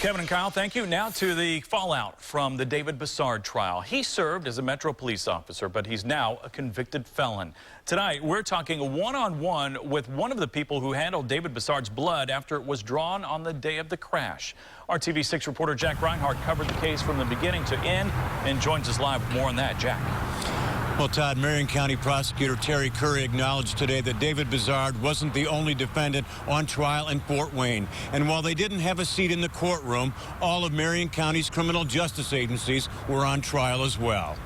Kevin and Kyle, thank you. Now to the fallout from the David Bisard trial. He served as a Metro police officer, but he's now a convicted felon. Tonight, we're talking one-on-one with one of the people who handled David Bisard's blood after it was drawn on the day of the crash. Our TV6 reporter Jack Rinehart covered the case from the beginning to end and joins us live with more on that. Jack. Well, Todd, Marion County Prosecutor Terry Curry acknowledged today that David Bisard wasn't the only defendant on trial in Fort Wayne. And while they didn't have a seat in the courtroom, all of Marion County's criminal justice agencies were on trial as well.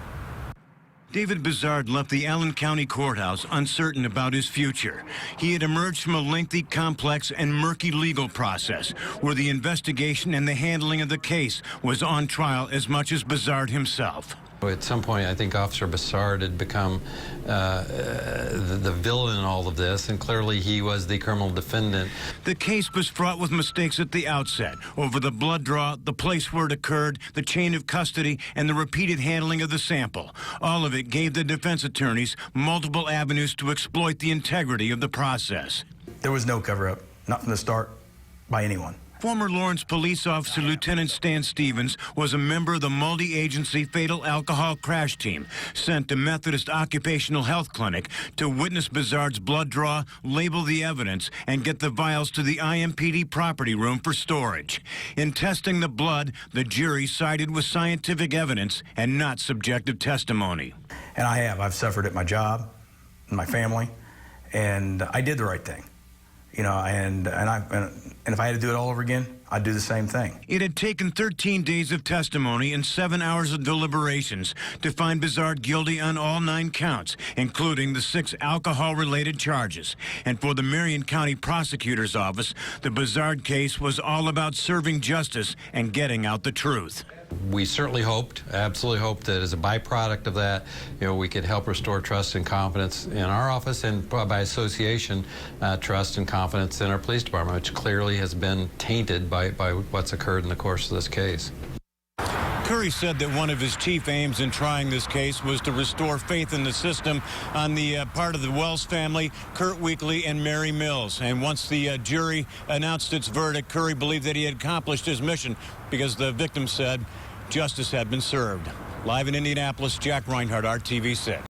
David Bisard left the Allen County Courthouse uncertain about his future. He had emerged from a lengthy, complex, and murky legal process where the investigation and the handling of the case was on trial as much as Bisard himself. At some point, I think Officer Bisard had become the villain in all of this, and clearly he was the criminal defendant. The case was fraught with mistakes at the outset over the blood draw, the place where it occurred, the chain of custody, and the repeated handling of the sample. All of it gave the defense attorneys multiple avenues to exploit the integrity of the process. There was no cover-up, not from the start, by anyone. Former Lawrence police officer Lieutenant Stan Stevens was a member of the multi-agency fatal alcohol crash team sent to Methodist Occupational Health Clinic to witness Bisard's blood draw, label the evidence, and get the vials to the IMPD property room for storage. In testing the blood, the jury sided with scientific evidence and not subjective testimony. And I've suffered at my job, in my family, and I did the right thing. You know, and if I had to do it all over again, I'd do the same thing. It had taken 13 days of testimony and 7 hours of deliberations to find Bisard guilty on all 9 counts, including the 6 alcohol-related charges. And for the Marion County Prosecutor's Office, the Bisard case was all about serving justice and getting out the truth. We certainly hoped, absolutely hoped, that as a byproduct of that, we could help restore trust and confidence in our office, and by association, trust and confidence in our police department, which clearly has been tainted by what's occurred in the course of this case. Curry said that one of his chief aims in trying this case was to restore faith in the system on the part of the Wells family, Kurt Weekly and Mary Mills. And once the jury announced its verdict, Curry believed that he had accomplished his mission because the victim said justice had been served. Live in Indianapolis, Jack Rinehart, RTV6.